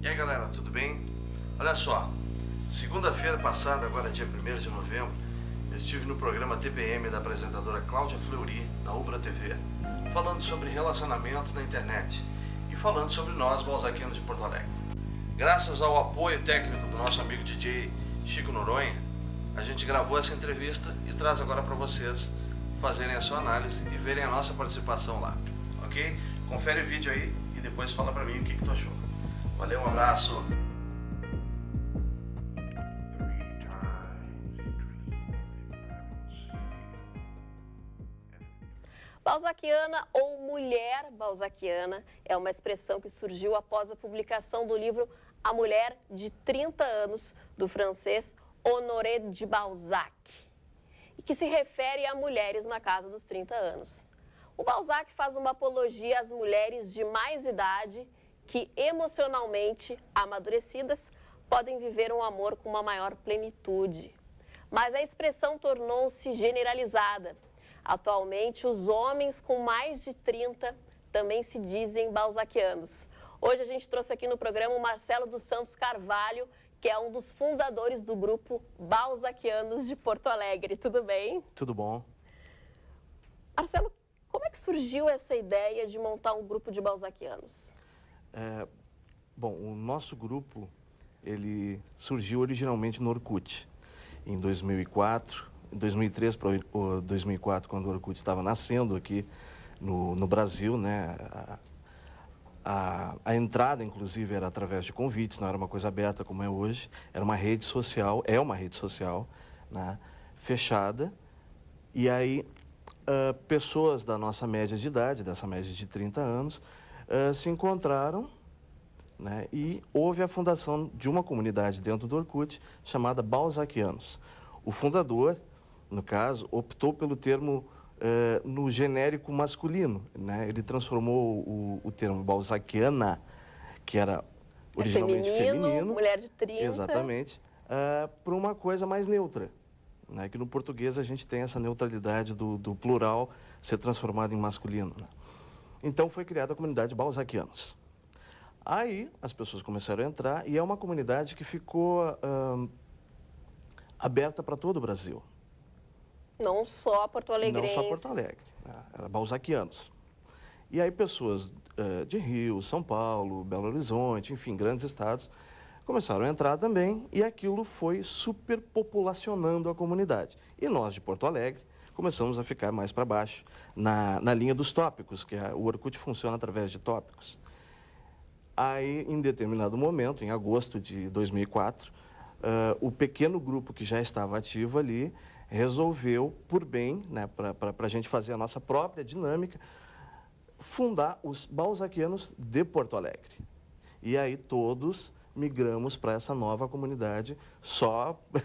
E aí galera, tudo bem? Olha só, segunda-feira passada, agora dia 1º de novembro, eu estive no programa TPM da apresentadora Cláudia Fleury, na Ubra TV, falando sobre relacionamento na internet e falando sobre nós, balzaquianos de Porto Alegre. Graças ao apoio técnico do nosso amigo DJ Chico Noronha, a gente gravou essa entrevista e traz agora para vocês fazerem a sua análise e verem a nossa participação lá, ok? Confere o vídeo aí e depois fala para mim o que tu achou. Valeu, um abraço! Balzaquiana ou mulher balzaquiana é uma expressão que surgiu após a publicação do livro A Mulher de 30 Anos, do francês Honoré de Balzac, e que se refere a mulheres na casa dos 30 anos. O Balzac faz uma apologia às mulheres de mais idade que, emocionalmente amadurecidas, podem viver um amor com uma maior plenitude. Mas a expressão tornou-se generalizada. Atualmente, os homens com mais de 30 também se dizem balzaquianos. Hoje a gente trouxe aqui no programa o Marcelo dos Santos Carvalho, que é um dos fundadores do grupo Balzaquianos de Porto Alegre. Tudo bem? Tudo bom. Marcelo, como é que surgiu essa ideia de montar um grupo de balzaquianos? Bom, o nosso grupo, ele surgiu originalmente no Orkut, em 2004, 2003 para 2004, quando o Orkut estava nascendo aqui no Brasil, né? A entrada, inclusive, era através de convites, não era uma coisa aberta como é hoje, era uma rede social, né? Fechada, e aí pessoas da nossa média de idade, dessa média de 30 anos, se encontraram, né? E houve a fundação de uma comunidade dentro do Orkut chamada Balzaquianos. O fundador, no caso, optou pelo termo no genérico masculino, né? Ele transformou o termo balzaquiana, que era originalmente feminino, mulher de 30. Exatamente, para uma coisa mais neutra, né? Que no português a gente tem essa neutralidade do plural ser transformado em masculino, né? Então foi criada a comunidade Balzaquianos. Aí as pessoas começaram a entrar e é uma comunidade que ficou aberta para todo o Brasil. Não só Porto Alegre. Não só Porto Alegre, né? Era balzaquianos. E aí pessoas de Rio, São Paulo, Belo Horizonte, enfim, grandes estados, começaram a entrar também e aquilo foi superpopulacionando a comunidade. E nós de Porto Alegre começamos a ficar mais para baixo, na linha dos tópicos, que o Orkut funciona através de tópicos. Aí, em determinado momento, em agosto de 2004, o pequeno grupo que já estava ativo ali resolveu, por bem, né, para a gente fazer a nossa própria dinâmica, fundar os Balzaquianos de Porto Alegre. E aí todos migramos para essa nova comunidade,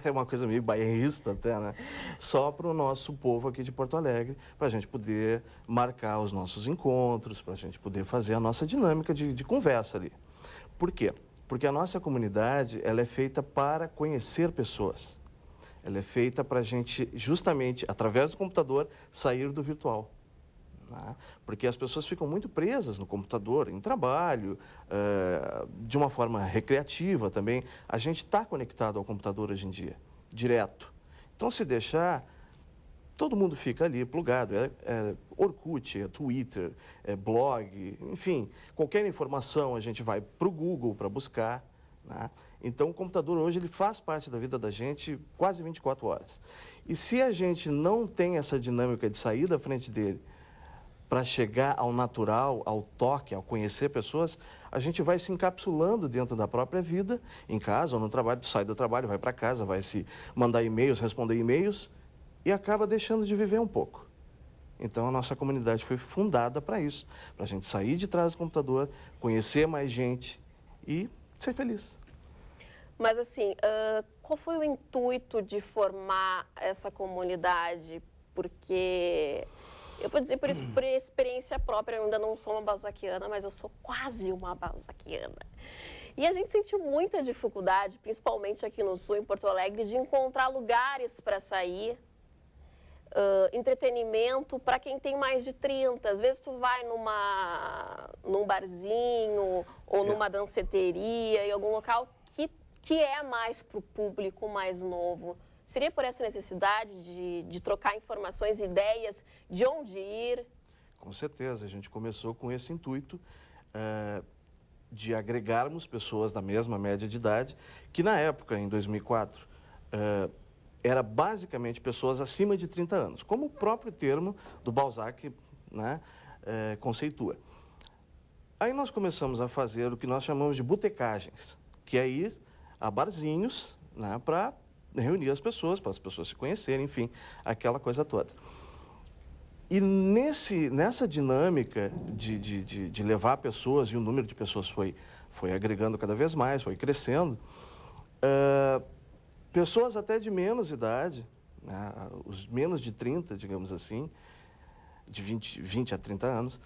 é uma coisa meio bairrista até, né? Só para o nosso povo aqui de Porto Alegre, para a gente poder marcar os nossos encontros, para a gente poder fazer a nossa dinâmica de conversa ali. Por quê? Porque a nossa comunidade, ela é feita para conhecer pessoas. Ela é feita para a gente, justamente, através do computador, sair do virtual. Né? Porque as pessoas ficam muito presas no computador, em trabalho, de uma forma recreativa também. A gente está conectado ao computador hoje em dia, direto. Então, se deixar, todo mundo fica ali plugado. É Orkut, é Twitter, é blog, enfim, qualquer informação a gente vai para o Google para buscar. Né? Então, o computador hoje ele faz parte da vida da gente quase 24 horas. E se a gente não tem essa dinâmica de sair da frente dele para chegar ao natural, ao toque, ao conhecer pessoas, a gente vai se encapsulando dentro da própria vida, em casa ou no trabalho, sai do trabalho, vai para casa, vai se mandar e-mails, responder e-mails, e acaba deixando de viver um pouco. Então, a nossa comunidade foi fundada para isso, para a gente sair de trás do computador, conhecer mais gente e ser feliz. Mas assim, qual foi o intuito de formar essa comunidade? Porque, eu vou dizer por experiência própria, eu ainda não sou uma balzaquiana, mas eu sou quase uma balzaquiana. E a gente sentiu muita dificuldade, principalmente aqui no Sul, em Porto Alegre, de encontrar lugares para sair, entretenimento para quem tem mais de 30. Às vezes tu vai num barzinho ou numa danceteria, em algum local que é mais para o público mais novo. Seria por essa necessidade de trocar informações, ideias, de onde ir? Com certeza, a gente começou com esse intuito de agregarmos pessoas da mesma média de idade, que na época, em 2004, era basicamente pessoas acima de 30 anos, como o próprio termo do Balzac, né, conceitua. Aí nós começamos a fazer o que nós chamamos de botecagens, que é ir a barzinhos, né, para reunir as pessoas, para as pessoas se conhecerem, enfim, aquela coisa toda. E nessa dinâmica de levar pessoas, e o número de pessoas foi agregando cada vez mais, foi crescendo, pessoas até de menos idade, né, os menos de 30, digamos assim, de 20 a 30 anos,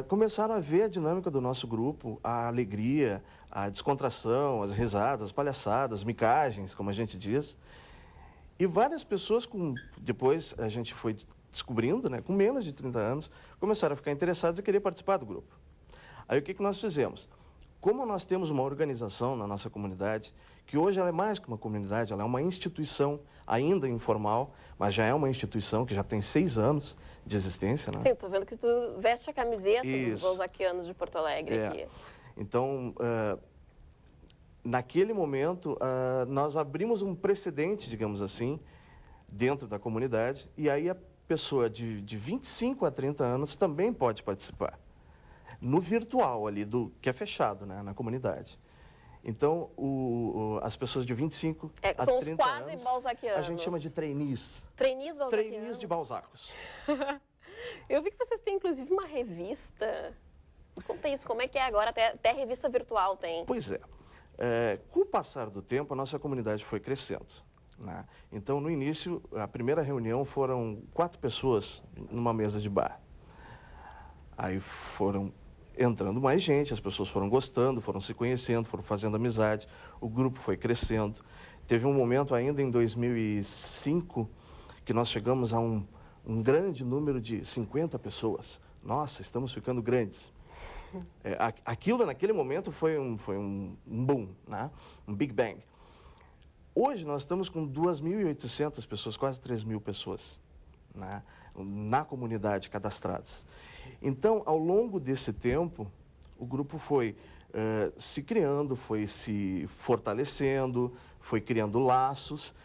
começaram a ver a dinâmica do nosso grupo, a alegria, a descontração, as risadas, as palhaçadas, as micagens, como a gente diz. E várias pessoas, depois a gente foi descobrindo, né, com menos de 30 anos, começaram a ficar interessadas e querer participar do grupo. Aí o que nós fizemos? Como nós temos uma organização na nossa comunidade, que hoje ela é mais que uma comunidade, ela é uma instituição ainda informal, mas já é uma instituição que já tem 6 anos de existência, né? Sim, estou vendo que tu veste a camiseta dos balzaquianos de Porto Alegre aqui. Então, naquele momento, nós abrimos um precedente, digamos assim, dentro da comunidade, e aí a pessoa de 25 a 30 anos também pode participar. No virtual ali, que é fechado, né, na comunidade. Então, as pessoas de 25 a 30 anos... São os quase balzaquianos. A gente chama de trainees. Trainees balzaquianos? Trainees de balzacos. Eu vi que vocês têm, inclusive, uma revista. Conta isso, como é que é agora? Até revista virtual tem. Pois é. Com o passar do tempo, a nossa comunidade foi crescendo, né? Então, no início, a primeira reunião foram 4 pessoas numa mesa de bar. Aí foram entrando mais gente, as pessoas foram gostando, foram se conhecendo, foram fazendo amizade, o grupo foi crescendo. Teve um momento ainda em 2005 que nós chegamos a um grande número de 50 pessoas. Nossa, estamos ficando grandes. Aquilo naquele momento foi um boom, né? Um Big Bang. Hoje nós estamos com 2.800 pessoas, quase 3.000 pessoas, né, na comunidade cadastradas. Então, ao longo desse tempo, o grupo foi se criando, foi se fortalecendo, foi criando laços.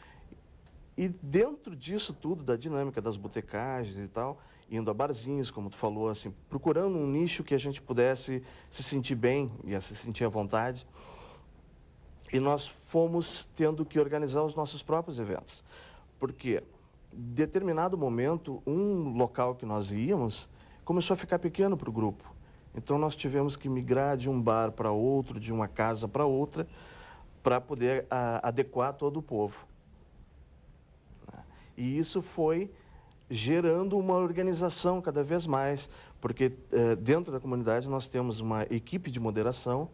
E dentro disso tudo, da dinâmica das botecagens e tal, indo a barzinhos, como tu falou, assim, procurando um nicho que a gente pudesse se sentir bem e se sentir à vontade. E nós fomos tendo que organizar os nossos próprios eventos. Porque, em determinado momento, um local que nós íamos começou a ficar pequeno para o grupo. Então, nós tivemos que migrar de um bar para outro, de uma casa para outra, para poder adequar todo o povo. E isso foi gerando uma organização cada vez mais, porque dentro da comunidade nós temos uma equipe de moderação,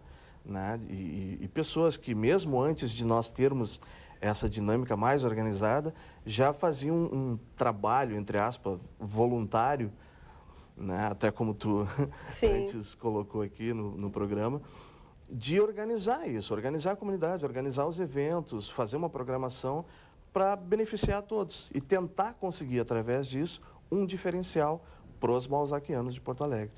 né, e pessoas que, mesmo antes de nós termos essa dinâmica mais organizada, já faziam um trabalho, entre aspas, voluntário, né, até como tu antes colocou aqui no programa, de organizar isso, organizar a comunidade, organizar os eventos, fazer uma programação para beneficiar a todos e tentar conseguir, através disso, um diferencial para os balzaquianos de Porto Alegre.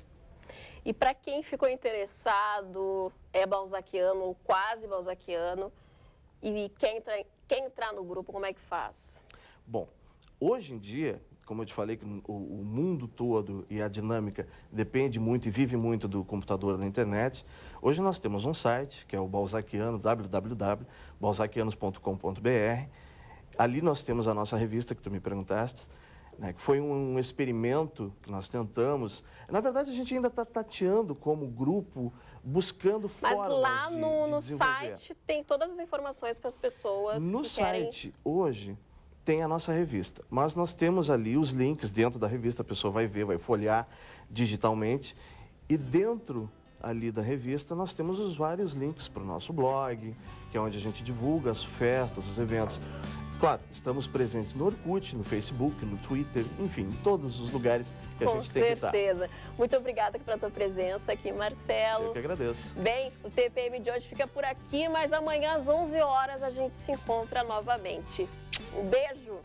E para quem ficou interessado, é balzaquiano ou quase balzaquiano, e quer entrar no grupo, como é que faz? Bom, hoje em dia, como eu te falei, que o mundo todo e a dinâmica depende muito e vive muito do computador, da internet. Hoje nós temos um site, que é o Balzaquiano, www.balzaquianos.com.br. Ali nós temos a nossa revista, que tu me perguntaste, né, que foi um experimento que nós tentamos. Na verdade, a gente ainda está tateando como grupo, buscando formas de desenvolver. Mas lá no site tem todas as informações para as pessoas no que querem... No site, hoje, tem a nossa revista. Mas nós temos ali os links dentro da revista, a pessoa vai ver, vai folhear digitalmente. E dentro ali da revista, nós temos os vários links para o nosso blog, que é onde a gente divulga as festas, os eventos. Claro, estamos presentes no Orkut, no Facebook, no Twitter, enfim, em todos os lugares que a gente tem que estar. Com certeza. Muito obrigada pela tua presença aqui, Marcelo. Eu que agradeço. Bem, o TPM de hoje fica por aqui, mas amanhã às 11 horas a gente se encontra novamente. Um beijo!